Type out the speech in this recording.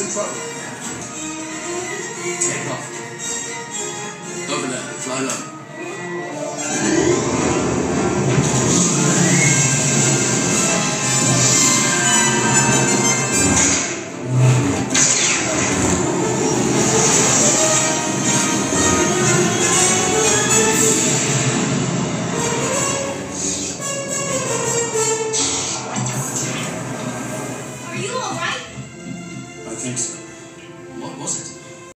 control. Take off. Over there. Fly low. Are you all right? I think so.